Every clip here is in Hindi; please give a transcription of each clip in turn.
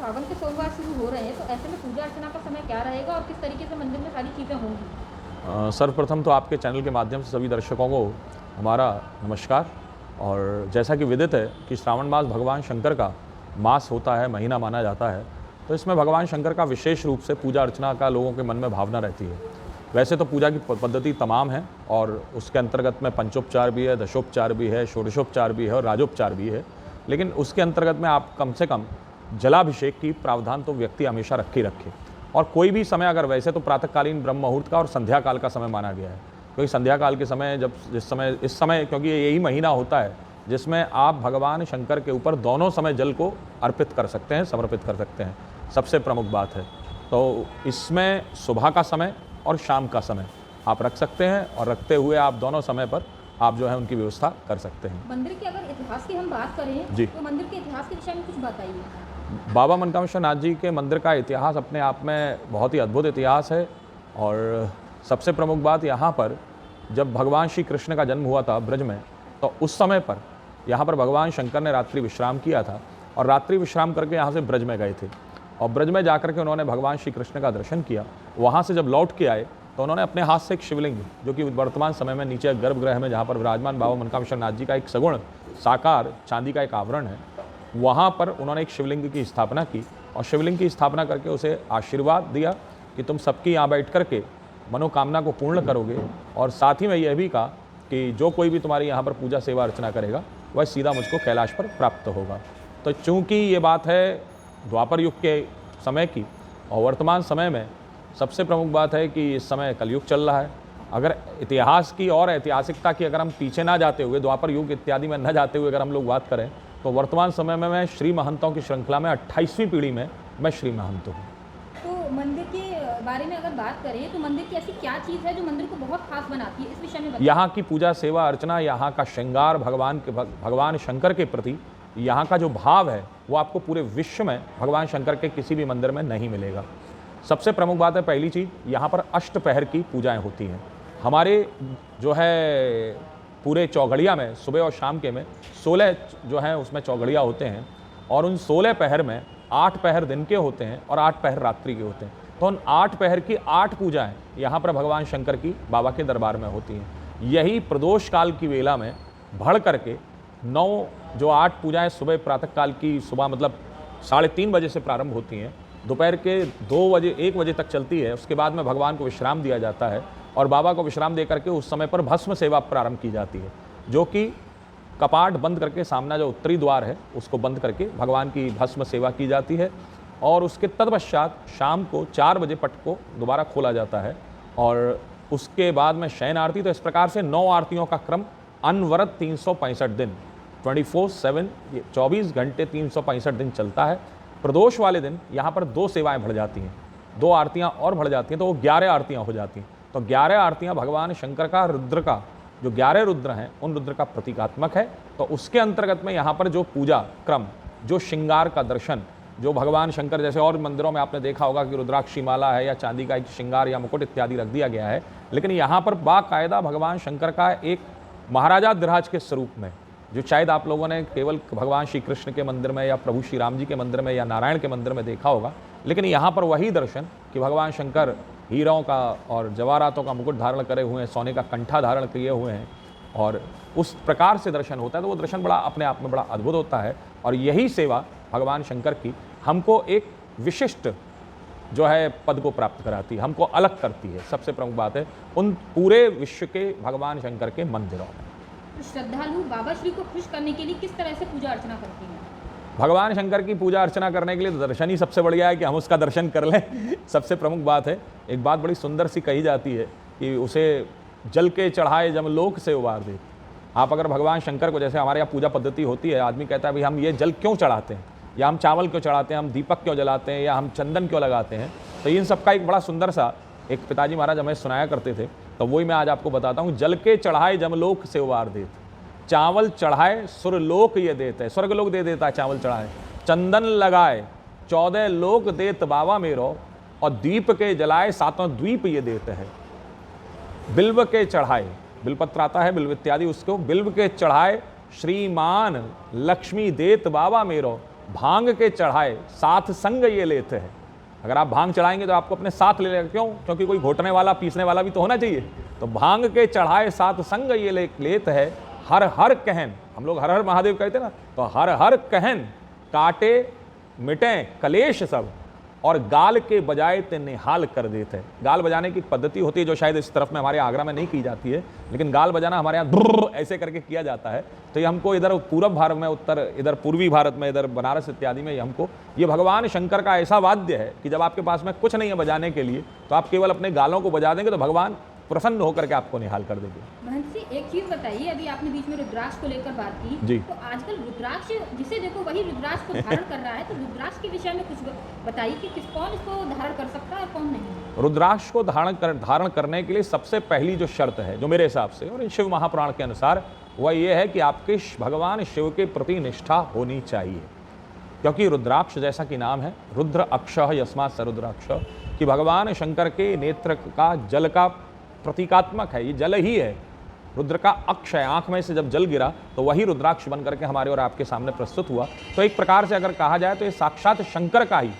सावन के सोमवार शुरू हो रहे हैं, तो ऐसे में पूजा अर्चना का समय क्या रहेगा और किस तरीके से मंदिर में सारी चीज़ें होंगी? सर्वप्रथम तो आपके चैनल के माध्यम से सभी दर्शकों को हमारा नमस्कार। और जैसा कि विदित है कि श्रावण मास भगवान शंकर का मास होता है, महीना माना जाता है, तो इसमें भगवान शंकर का विशेष रूप से पूजा अर्चना का लोगों के मन में भावना रहती है। वैसे तो पूजा की पद्धति तमाम है और उसके अंतर्गत में पंचोपचार भी है, दशोपचार भी है, षोडशोपचार भी है और राजोपचार भी है, लेकिन उसके अंतर्गत में आप कम से कम जलाभिषेक की प्रावधान तो व्यक्ति हमेशा रखे ही रखे। और कोई भी समय, अगर वैसे तो प्रातःकालीन ब्रह्म मुहूर्त का और संध्या काल का समय माना गया है, क्योंकि संध्या काल के समय इस समय क्योंकि यही महीना होता है जिसमें आप भगवान शंकर के ऊपर दोनों समय जल को अर्पित कर सकते हैं, समर्पित कर सकते हैं। सबसे प्रमुख बात है, तो इसमें सुबह का समय और शाम का समय आप रख सकते हैं और रखते हुए आप दोनों समय पर आप जो है उनकी व्यवस्था कर सकते हैं। मंदिर के अगर इतिहास की हम बात करें जी, तो मंदिर के इतिहास के विषय में कुछ बताइए। बाबा मनकामेश्वर नाथ जी के मंदिर का इतिहास अपने आप में बहुत ही अद्भुत इतिहास है। और सबसे प्रमुख बात, यहाँ पर जब भगवान श्री कृष्ण का जन्म हुआ था ब्रज में, तो उस समय पर यहाँ पर भगवान शंकर ने रात्रि विश्राम किया था और रात्रि विश्राम करके यहाँ से ब्रज में गए थे और ब्रज में जाकर के उन्होंने भगवान श्री कृष्ण का दर्शन किया। वहाँ से जब लौट के आए तो उन्होंने अपने हाथ से एक शिवलिंग, जो कि वर्तमान समय में नीचे गर्भगृह में जहाँ पर विराजमान बाबा मनकामेश्वर नाथ जी का एक सगुण साकार चांदी का एक आवरण है, वहाँ पर उन्होंने एक शिवलिंग की स्थापना की और शिवलिंग की स्थापना करके उसे आशीर्वाद दिया कि तुम सबकी यहाँ बैठ करके मनोकामना को पूर्ण करोगे। और साथ ही में यह भी कहा कि जो कोई भी तुम्हारी यहाँ पर पूजा सेवा अर्चना करेगा वह सीधा मुझको कैलाश पर प्राप्त होगा। तो चूँकि ये बात है द्वापर युग के समय की और वर्तमान समय में सबसे प्रमुख बात है कि इस समय कलयुग चल रहा है। अगर इतिहास की और ऐतिहासिकता की अगर हम पीछे ना जाते हुए, द्वापर युग इत्यादि में न जाते हुए अगर हम लोग बात करें, तो वर्तमान समय में मैं श्री महंतों की श्रृंखला में 28वीं पीढ़ी में मैं श्री महंत हूँ। तो मंदिर के बारे में अगर बात करें तो मंदिर की ऐसी क्या चीज़ है जो मंदिर को बहुत खास बनाती है, इस विषय में बताइए। यहाँ की पूजा सेवा अर्चना, यहाँ का श्रृंगार भगवान शंकर के प्रति यहाँ का जो भाव है वो आपको पूरे विश्व में भगवान शंकर के किसी भी मंदिर में नहीं मिलेगा। सबसे प्रमुख बात है, पहली चीज़, यहाँ पर अष्टपहर की पूजाएं होती हैं। हमारे जो है पूरे चौघड़िया में सुबह और शाम के में 16 जो हैं उसमें चौघड़िया होते हैं और उन 16 पहर में 8 पहर दिन के होते हैं और 8 पहर रात्रि के होते हैं। तो उन 8 पहर की 8 पूजाएं यहाँ पर भगवान शंकर की बाबा के दरबार में होती हैं। यही प्रदोष काल की वेला में बढ़ करके 8 पूजाएं सुबह प्रातःकाल की, सुबह मतलब 3:30 बजे से प्रारंभ होती हैं, दोपहर के 1 बजे तक चलती है। उसके बाद में भगवान को विश्राम दिया जाता है और बाबा को विश्राम दे करके उस समय पर भस्म सेवा प्रारंभ की जाती है, जो कि कपाट बंद करके सामना जो उत्तरी द्वार है उसको बंद करके भगवान की भस्म सेवा की जाती है। और उसके तत्पश्चात शाम को 4 बजे पट को दोबारा खोला जाता है और उसके बाद में शयन आरती। तो इस प्रकार से 9 आरतियों का क्रम अनवरत 365 दिन 24/7 24 घंटे 365 दिन चलता है। प्रदोष वाले दिन यहाँ पर 2 सेवाएं बढ़ जाती हैं, 2 आरतियाँ और बढ़ जाती हैं, तो वो 11 आरतियाँ हो जाती हैं। तो 11 आरतियाँ भगवान शंकर का, रुद्र का, जो 11 रुद्र हैं उन रुद्र का प्रतीकात्मक है। तो उसके अंतर्गत में यहाँ पर जो पूजा क्रम, जो श्रृंगार का दर्शन, जो भगवान शंकर, जैसे और मंदिरों में आपने देखा होगा कि रुद्राक्षी माला है या चांदी का एक श्रृंगार या मुकुट इत्यादि रख दिया गया है, लेकिन यहाँ पर बाकायदा भगवान शंकर का एक महाराजाधिराज के स्वरूप में, जो शायद आप लोगों ने केवल भगवान श्री कृष्ण के मंदिर में या प्रभु श्री राम जी के मंदिर में या नारायण के मंदिर में देखा होगा, लेकिन यहाँ पर वही दर्शन कि भगवान शंकर हीरों का और जवाहरातों का मुकुट धारण करे हुए हैं, सोने का कंठा धारण किए हुए हैं और उस प्रकार से दर्शन होता है। तो वो दर्शन बड़ा अपने आप में बड़ा अद्भुत होता है और यही सेवा भगवान शंकर की हमको एक विशिष्ट जो है पद को प्राप्त कराती है, हमको अलग करती है। सबसे प्रमुख बात है उन पूरे विश्व के भगवान शंकर के मंदिरों में। श्रद्धालु बाबा श्री को खुश करने के लिए किस तरह से पूजा अर्चना करते हैं? भगवान शंकर की पूजा अर्चना करने के लिए दर्शन ही सबसे बढ़िया है कि हम उसका दर्शन कर लें। सबसे प्रमुख बात है, एक बात बड़ी सुंदर सी कही जाती है कि उसे जल के चढ़ाए जमलोक से उबार दे। आप अगर भगवान शंकर को, जैसे हमारे यहाँ पूजा पद्धति होती है, आदमी कहता है भाई हम ये जल क्यों चढ़ाते हैं, या हम चावल क्यों चढ़ाते हैं, हम दीपक क्यों जलाते हैं, या हम चंदन क्यों लगाते हैं, तो इन सब का एक बड़ा सुंदर सा एक पिताजी महाराज हमें सुनाया करते थे, तो वही मैं आज आपको बताता हूँ। जल के चढ़ाए जमलोक से उबार देत, चावल चढ़ाए सुरलोक ये देते, स्वर्ग लोक दे देता है चावल चढ़ाए। चंदन लगाए 14 लोक देत बाबा मेरो, और दीप के जलाए 7वां द्वीप ये देते हैं। बिल्व के चढ़ाए, बिलपत्र आता है, बिल्व इत्यादि, उसको बिल्व के चढ़ाए श्रीमान लक्ष्मी देत बाबा मेरो, भांग के चढ़ाए साथ संग ये लेते हैं। अगर आप भांग चढ़ाएंगे तो आपको अपने साथ ले लेगा, क्यों? क्योंकि कोई घोटने वाला पीसने वाला भी तो होना चाहिए। तो भांग के चढ़ाए साथ संग ये लेते है, हर हर कहन, हम लोग हर हर महादेव कहते ना, तो हर हर कहन काटे मिटे कलेश सब, और गाल के बजाय ते निहाल कर देते हैं। गाल बजाने की पद्धति होती है जो शायद इस तरफ में हमारे आगरा में नहीं की जाती है, लेकिन गाल बजाना हमारे यहाँ दुर्र ऐसे करके किया जाता है। तो ये हमको इधर पूर्व भारत में, उत्तर इधर पूर्वी भारत में, इधर बनारस इत्यादि में हमको ये भगवान शंकर का ऐसा वाद्य है कि जब आपके पास में कुछ नहीं है बजाने के लिए, तो आप केवल अपने गालों को बजा देंगे तो भगवान प्रसन्न होकर के आपको निहाल कर देंगे। महंत जी, एक चीज़ बताइए, अभी आपने बीच में रुद्राक्ष को लेकर बात की जी। तो आजकल रुद्राक्ष जिसे देखो वही रुद्राक्ष को धारण कर रहा है, तो रुद्राक्ष के विषय में कुछ बताइए कि कौन इसको धारण कर सकता है और कौन नहीं। रुद्राक्ष को धारण करने के लिए सबसे पहली जो शर्त है, जो मेरे हिसाब से और इन शिव महापुराण के अनुसार, वह ये है कि आपके भगवान शिव के प्रति निष्ठा होनी चाहिए। क्योंकि रुद्राक्ष जैसा कि नाम है, रुद्र अक्षः यस्मात् स रुद्राक्ष, कि भगवान शंकर के नेत्र का जल का प्रतीकात्मक है, ये जल ही है। रुद्र का अक्ष है, आंख में से जब जल गिरा तो वही रुद्राक्ष बन करके हमारे और आपके सामने प्रस्तुत हुआ। तो एक प्रकार से अगर कहा जाए तो ये साक्षात शंकर का ही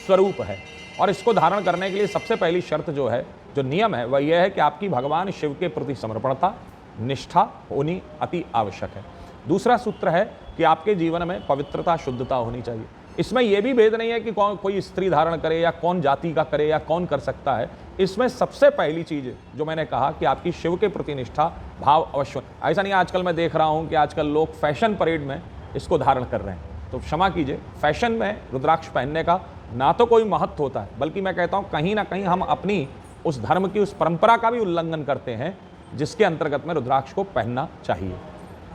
स्वरूप है। और इसको धारण करने के लिए सबसे पहली शर्त जो है, जो नियम है, वह यह है कि आपकी भगवान शिव के प्रति समर्पणता, निष्ठा होनी अति आवश्यक है। दूसरा सूत्र है कि आपके जीवन में पवित्रता, शुद्धता होनी चाहिए। इसमें यह भी भेद नहीं है कि कौन कोई स्त्री धारण करे या कौन जाति का करे या कौन कर सकता है। इसमें सबसे पहली चीज़ जो मैंने कहा कि आपकी शिव के प्रति निष्ठा भाव अवश्य। ऐसा नहीं, आजकल मैं देख रहा हूं कि आजकल लोग फैशन परेड में इसको धारण कर रहे हैं। तो क्षमा कीजिए, फैशन में रुद्राक्ष पहनने का ना तो कोई महत्व होता है, बल्कि मैं कहता हूं कहीं ना कहीं हम अपनी उस धर्म की, उस परंपरा का भी उल्लंघन करते हैं, जिसके अंतर्गत में रुद्राक्ष को पहनना चाहिए।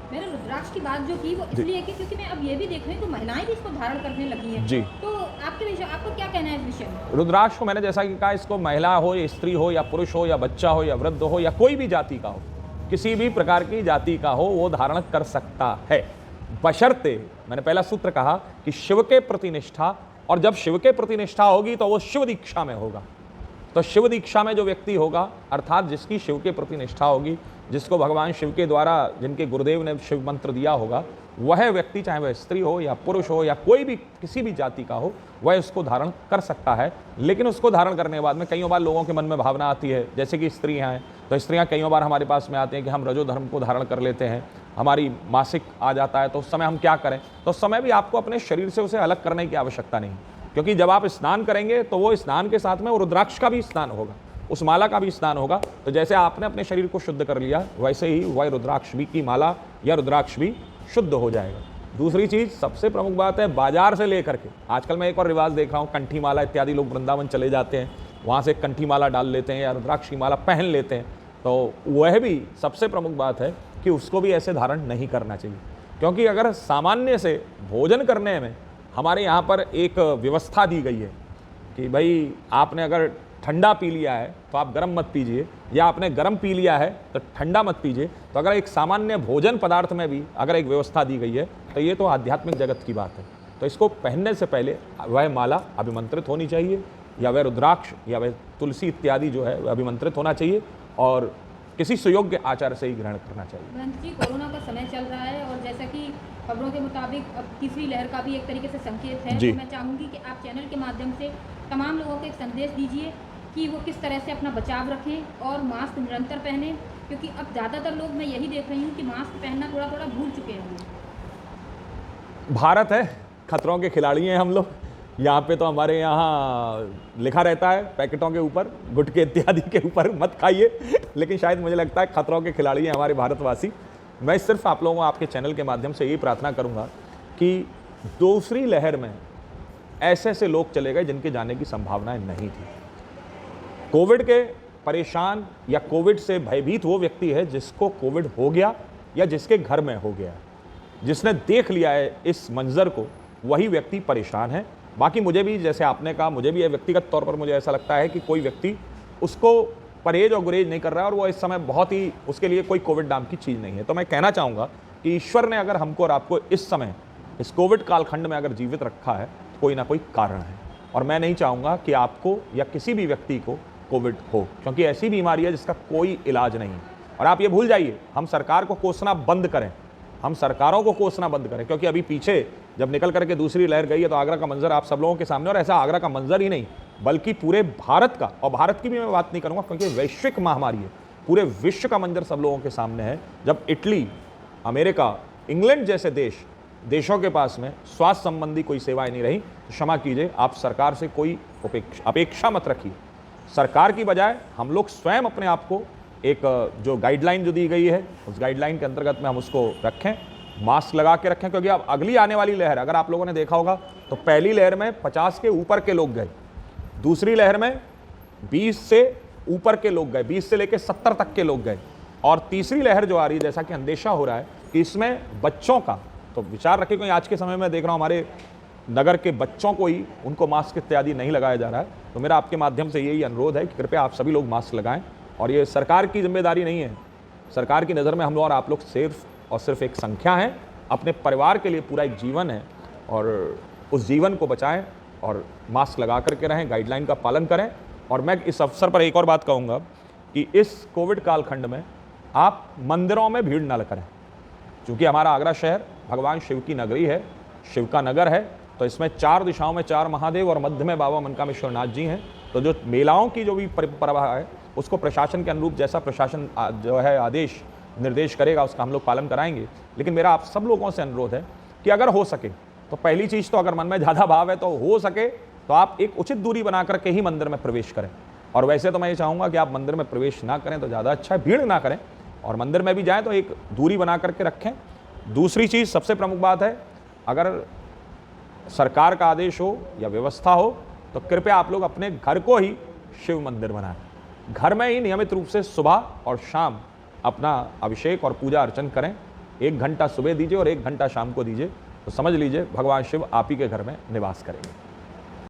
मैंने रुद्राक्ष की बात जो की वो इसलिए की क्योंकि मैं अब ये भी देख रही हूँ कि महिलाएं भी इसको धारण करने लगी हैं। जी। तो आपके विषय, आपको क्या कहना है इस विषय में? रुद्राक्ष को मैंने जैसा कि कहा, इसको महिला हो या स्त्री हो या पुरुष हो या बच्चा हो या वृद्ध हो या कोई भी जाति का हो, किसी भी प्रकार की जाति का हो, वो धारण कर सकता है, बशर्ते मैंने पहला सूत्र कहा कि शिव के प्रति निष्ठा। और जब शिव के प्रति निष्ठा होगी तो वो शिव दीक्षा में होगा। तो शिव दीक्षा में जो व्यक्ति होगा, अर्थात जिसकी शिव के प्रति निष्ठा होगी, जिसको भगवान शिव के द्वारा, जिनके गुरुदेव ने शिव मंत्र दिया होगा, वह व्यक्ति, चाहे वह स्त्री हो या पुरुष हो या कोई भी किसी भी जाति का हो, वह उसको धारण कर सकता है। लेकिन उसको धारण करने के बाद में कई बार लोगों के मन में भावना आती है, जैसे कि स्त्रियां हैं, तो स्त्रियां कई बार हमारे पास में आती हैं कि हम रजो धर्म को धारण कर लेते हैं, हमारी मासिक आ जाता है, तो उस समय हम क्या करें? तो उस समय भी आपको अपने शरीर से उसे अलग करने की आवश्यकता नहीं, क्योंकि जब आप स्नान करेंगे तो वो स्नान के साथ में वो रुद्राक्ष का भी स्नान होगा, उस माला का भी स्नान होगा। तो जैसे आपने अपने शरीर को शुद्ध कर लिया, वैसे ही वह रुद्राक्ष भी की माला या रुद्राक्ष भी शुद्ध हो जाएगा। दूसरी चीज़, सबसे प्रमुख बात है, बाजार से लेकर के आजकल मैं एक और रिवाज देख रहा हूँ, कंठी माला इत्यादि, लोग वृंदावन चले जाते हैं, वहाँ से कंठी माला डाल लेते हैं या रुद्राक्ष की माला पहन लेते हैं। तो वह भी सबसे प्रमुख बात है कि उसको भी ऐसे धारण नहीं करना चाहिए। क्योंकि अगर सामान्य से भोजन करने में हमारे यहाँ पर एक व्यवस्था दी गई है कि भाई आपने अगर ठंडा पी लिया है तो आप गर्म मत पीजिए, या आपने गर्म पी लिया है तो ठंडा मत पीजिए, तो अगर एक सामान्य भोजन पदार्थ में भी अगर एक व्यवस्था दी गई है तो ये तो आध्यात्मिक जगत की बात है। तो इसको पहनने से पहले वह माला अभिमंत्रित होनी चाहिए, या वह रुद्राक्ष या वह तुलसी इत्यादि जो है वह अभिमंत्रित होना चाहिए, और किसी सुयोग्य आचार से ही ग्रहण करना चाहिए। महंत जी, कोरोना का समय चल रहा है और जैसा कि खबरों के मुताबिक अब तीसरी लहर का भी एक तरीके से संकेत है, तो मैं चाहूँगी कि आप चैनल के माध्यम से तमाम लोगों को एक संदेश दीजिए कि वो किस तरह से अपना बचाव रखें और मास्क निरंतर पहने, क्योंकि अब ज़्यादातर लोग, मैं यही देख रही हूँ कि मास्क पहनना थोड़ा थोड़ा भूल चुके हैं। भारत है, खतरों के खिलाड़ी हैं हम लोग। यहाँ पे तो हमारे यहाँ लिखा रहता है पैकेटों के ऊपर, गुटखे इत्यादि के ऊपर मत खाइए, लेकिन शायद मुझे लगता है खतरों के खिलाड़ी हैं हमारे भारतवासी। मैं सिर्फ आप लोगों को आपके चैनल के माध्यम से यही प्रार्थना करूँगा कि दूसरी लहर में ऐसे ऐसे लोग चले गए जिनके जाने की संभावनाएं नहीं थी। कोविड के परेशान या कोविड से भयभीत वो व्यक्ति है जिसको कोविड हो गया या जिसके घर में हो गया, जिसने देख लिया है इस मंजर को, वही व्यक्ति परेशान है। बाकी मुझे भी, जैसे आपने कहा, मुझे भी व्यक्तिगत तौर पर मुझे ऐसा लगता है कि कोई व्यक्ति उसको परहेज और गुरेज नहीं कर रहा है, और वो इस समय बहुत ही, उसके लिए कोई कोविड नाम की चीज़ नहीं है। तो मैं कहना चाहूँगा कि ईश्वर ने अगर हमको और आपको इस समय इस कोविड कालखंड में अगर जीवित रखा है, कोई ना कोई कारण है, और मैं नहीं चाहूँगा कि आपको या किसी भी व्यक्ति को कोविड हो, क्योंकि ऐसी बीमारी है जिसका कोई इलाज नहीं है। और आप ये भूल जाइए, हम सरकार को कोसना बंद करें, हम सरकारों को कोसना बंद करें, क्योंकि अभी पीछे जब निकल करके दूसरी लहर गई है तो आगरा का मंजर आप सब लोगों के सामने, और ऐसा आगरा का मंजर ही नहीं बल्कि पूरे भारत का, और भारत की भी मैं बात नहीं करूंगा क्योंकि वैश्विक महामारी है, पूरे विश्व का मंजर सब लोगों के सामने है। जब इटली, अमेरिका, इंग्लैंड जैसे देशों के पास में स्वास्थ्य संबंधी कोई सेवाएं नहीं रही, तो क्षमा कीजिए, आप सरकार से कोई अपेक्षा मत रखिए। सरकार की बजाय हम लोग स्वयं अपने आप को एक जो गाइडलाइन जो दी गई है उस गाइडलाइन के अंतर्गत में हम उसको रखें, मास्क लगा के रखें, क्योंकि अब अगली आने वाली लहर, अगर आप लोगों ने देखा होगा तो पहली लहर में 50 के ऊपर के लोग गए, दूसरी लहर में 20 से ऊपर के लोग गए, 20 से लेकर 70 तक के लोग गए, और तीसरी लहर जो आ रही है, जैसा कि अंदेशा हो रहा है कि इसमें बच्चों का तो विचार रखें, क्योंकि आज के समय में देख रहा हूँ हमारे नगर के बच्चों को ही उनको मास्क इत्यादि नहीं लगाया जा रहा है। तो मेरा आपके माध्यम से यही अनुरोध है कि कृपया आप सभी लोग मास्क लगाएं, और ये सरकार की जिम्मेदारी नहीं है। सरकार की नज़र में हम लोग और आप लोग सिर्फ और सिर्फ एक संख्या हैं, अपने परिवार के लिए पूरा एक जीवन है, और उस जीवन को बचाएं और मास्क लगा करके रहें, गाइडलाइन का पालन करें। और मैं इस अवसर पर एक और बात कहूँगा कि इस कोविड कालखंड में आप मंदिरों में भीड़ न करें, क्योंकि हमारा आगरा शहर भगवान शिव की नगरी है, शिव का नगर है, तो इसमें 4 दिशाओं में 4 महादेव और मध्य में बाबा मनकामेश्वरनाथ जी हैं। तो जो मेलाओं की जो भी परंपरा है उसको प्रशासन के अनुरूप जैसा प्रशासन जो है आदेश निर्देश करेगा उसका हम लोग पालन कराएंगे। लेकिन मेरा आप सब लोगों से अनुरोध है कि अगर हो सके तो पहली चीज़ तो अगर मन में ज़्यादा भाव है तो हो सके तो आप एक उचित दूरी बना करके ही मंदिर में प्रवेश करें। और वैसे तो मैं ये चाहूँगा कि आप मंदिर में प्रवेश ना करें तो ज़्यादा अच्छा है, भीड़ ना करें, और मंदिर में भी जाएँ तो एक दूरी बना करके रखें। दूसरी चीज़, सबसे प्रमुख बात है, अगर सरकार का आदेश हो या व्यवस्था हो तो कृपया आप लोग अपने घर को ही शिव मंदिर बनाएं। घर में ही नियमित रूप से सुबह और शाम अपना अभिषेक और पूजा अर्चन करें। 1 घंटा सुबह दीजिए और 1 घंटा शाम को दीजिए, तो समझ लीजिए भगवान शिव आप ही के घर में निवास करेंगे।